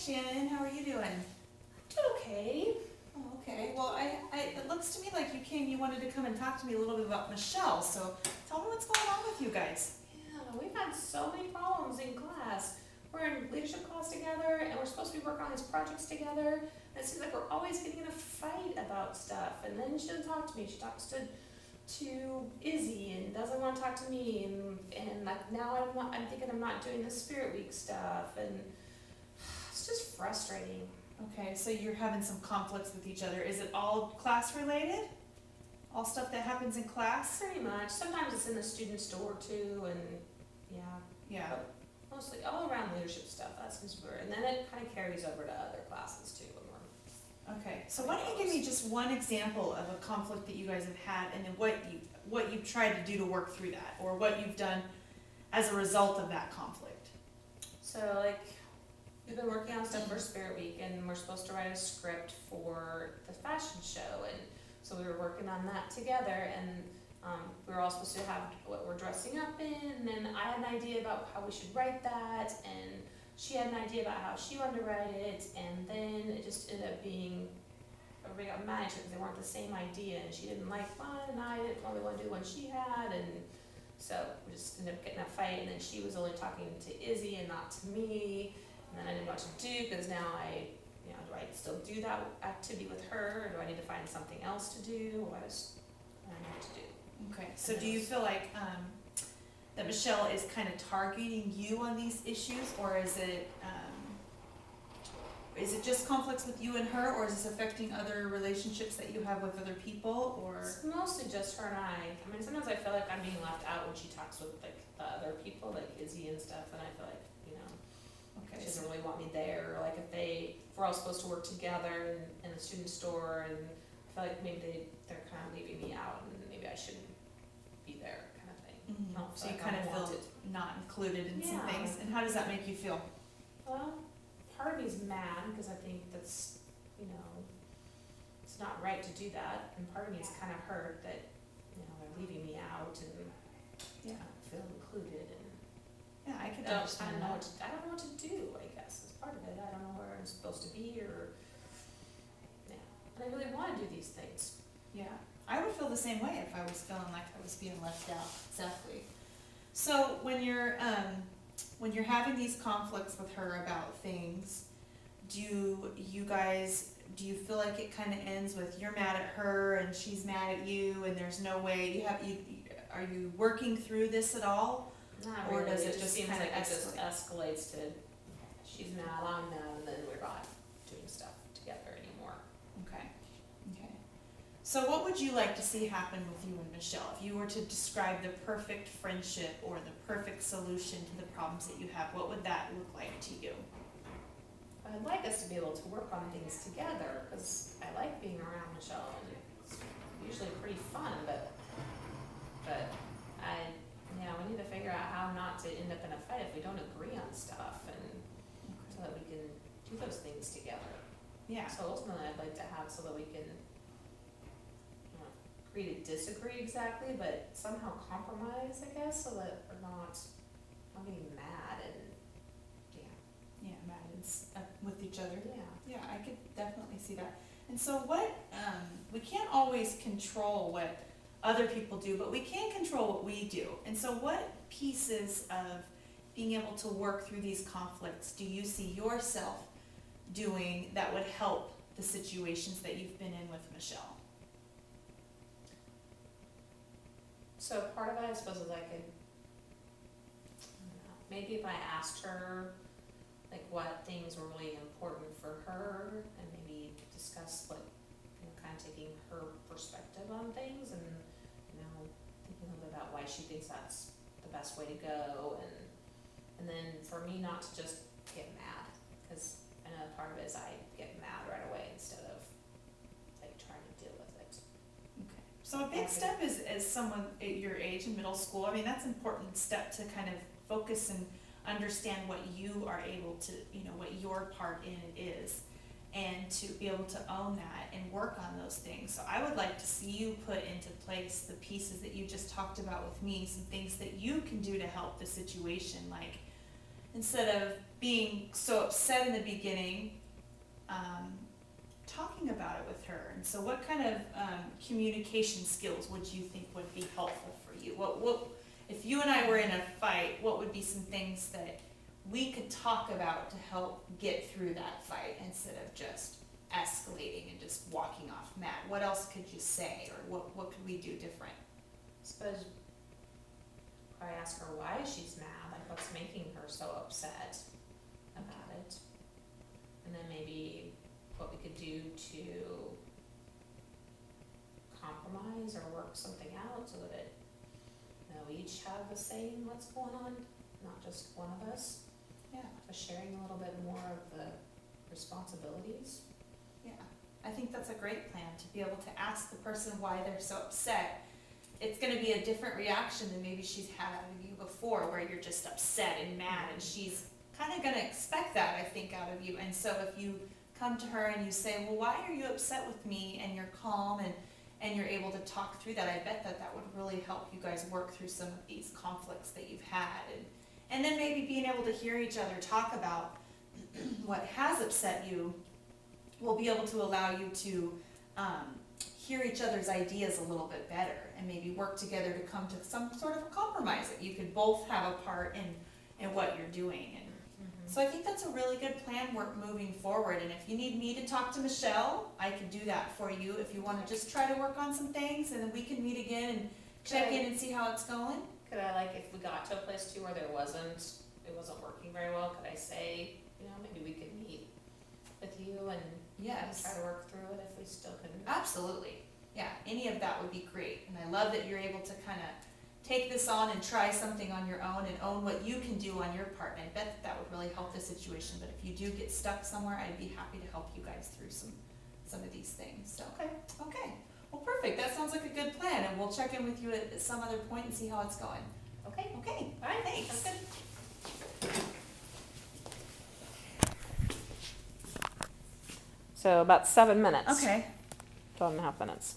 Shannon. How are you doing? Okay. Oh, okay. Well, it looks to me like you wanted to come and talk to me a little bit about Michelle. So tell me what's going on with you guys. Yeah, we've had so many problems in class. We're in leadership class together, and we're supposed to be working on these projects together. And it seems like we're always getting in a fight about stuff. And then she doesn't talk to me. She talks to Izzy and doesn't want to talk to me. And like now I'm thinking I'm not doing the Spirit Week stuff, and it's just frustrating. Okay, so you're having some conflicts with each other. Is it all class related? All stuff that happens in class? Pretty much. Sometimes it's in the student store too, and yeah. Yeah. But mostly all around leadership stuff. That's just weird. And then it kind of carries over to other classes too. When we're Okay, so why don't you give me just one example of a conflict that you guys have had, and then what you've tried to do to work through that, or what you've done as a result of that conflict. So like we've been working on stuff for Spirit Week, and we're supposed to write a script for the fashion show, and so we were working on that together, and we were all supposed to have what we're dressing up in, and then I had an idea about how we should write that, and she had an idea about how she wanted to write it, and then it just ended up being, everybody got mad because they weren't the same idea, and she didn't like one, and I didn't really want to do one she had, and so we just ended up getting a fight, and then she was only talking to Izzy and not to me, and then I didn't know what to do, because now do I still do that activity with her, or do I need to find something else to do, or I don't know what to do. Okay, so do you feel like that Michelle is kind of targeting you on these issues, or is it just conflicts with you and her, or is this affecting other relationships that you have with other people, or? It's mostly just her and I. I mean, sometimes I feel like I'm being left out when she talks with like the other people, like Izzy and stuff, and I feel like, Okay. she doesn't really want me there, or like if we're all supposed to work together in the student store, and I feel like maybe they're kind of leaving me out, and maybe I shouldn't be there, kind of thing. Mm-hmm. I don't So feel you like kind I'm of feel wanted. not included in some Yeah. things, and how does that make you feel? Well, part of me is mad because I think that's, it's not right to do that, and part of me is kind of hurt that, they're leaving me out and I don't feel included, and Yeah, I can I understand don't know that. I don't know what to do, I guess, is part of it. I don't know where I'm supposed to be, or, and I really want to do these things. Yeah, I would feel the same way if I was feeling like I was being left out. Exactly. So when you're having these conflicts with her about things, do you feel like it kind of ends with you're mad at her and she's mad at you, and there's no way are you working through this at all? Not Or really. does it It just seems kinda like it just escalate? escalates to she's mad, I'm mad, and then we're not doing stuff together anymore. Okay. So what would you like to see happen with you and Michelle? If you were to describe the perfect friendship or the perfect solution to the problems that you have, what would that look like to you? I'd like us to be able to work on things together, because I like being around Michelle, and it's usually pretty fun, but we need to figure out how not to end up in a fight if we don't agree on stuff, and so that we can do those things together. Yeah. So ultimately, I'd like to have so that we can agree to disagree exactly, but somehow compromise, I guess, so that we're not getting mad and Mad with each other. yeah. Yeah, I could definitely see that. And so we can't always control what other people do, but we can control what we do. And so what pieces of being able to work through these conflicts do you see yourself doing that would help the situations that you've been in with Michelle? So part of it, I suppose, is I could, maybe if I asked her, like, what things were really important for her, and maybe discuss what, kind of taking her perspective on things, and, thinking a little bit about why she thinks that's the best way to go, and then for me not to just get mad, because I know part of it is I get mad right away instead of, like, trying to deal with it. Okay. So a big step is, as someone at your age in middle school, I mean, that's an important step to kind of focus and understand what you are able to, what your part in it is, and to be able to own that and work on those things. So I would like to see you put into place the pieces that you just talked about with me, some things that you can do to help the situation, like instead of being so upset in the beginning, talking about it with her. And so what kind of communication skills would you think would be helpful for you? What if you and I were in a fight, what would be some things that we could talk about to help get through that fight instead of just escalating and just walking off mad? What else could you say, or what could we do different? I suppose probably ask her why she's mad, like what's making her so upset about it. And then maybe what we could do to compromise or work something out so that it, we each have the same what's going on, not just one of us. Yeah. Just sharing a little bit more of the responsibilities. Yeah, I think that's a great plan, to be able to ask the person why they're so upset. It's gonna be a different reaction than maybe she's had out of you before, where you're just upset and mad, and she's kinda gonna expect that, I think, out of you. And so if you come to her and you say, well, why are you upset with me? And you're calm and you're able to talk through that, I bet that would really help you guys work through some of these conflicts that you've had. And then maybe being able to hear each other talk about what has upset you will be able to allow you to hear each other's ideas a little bit better, and maybe work together to come to some sort of a compromise that you could both have a part in what you're doing. And so I think that's a really good plan moving forward. And if you need me to talk to Michelle, I can do that for you. If you want to just try to work on some things, and then we can meet again and check in and see how it's going. Could I, like, if we got to a place too where it wasn't working very well, could I say, maybe we could meet with you and Yes. try to work through it if we still couldn't? Absolutely. Yeah, any of that would be great. And I love that you're able to kind of take this on and try something on your own and own what you can do on your part. And I bet that would really help the situation. But if you do get stuck somewhere, I'd be happy to help you guys through some of these things. So okay. Well, perfect. That sounds like a good plan, and we'll check in with you at some other point and see how it's going. Okay. Okay. All right. Thanks. That's good. So about 7 minutes. Okay. 12.5 minutes.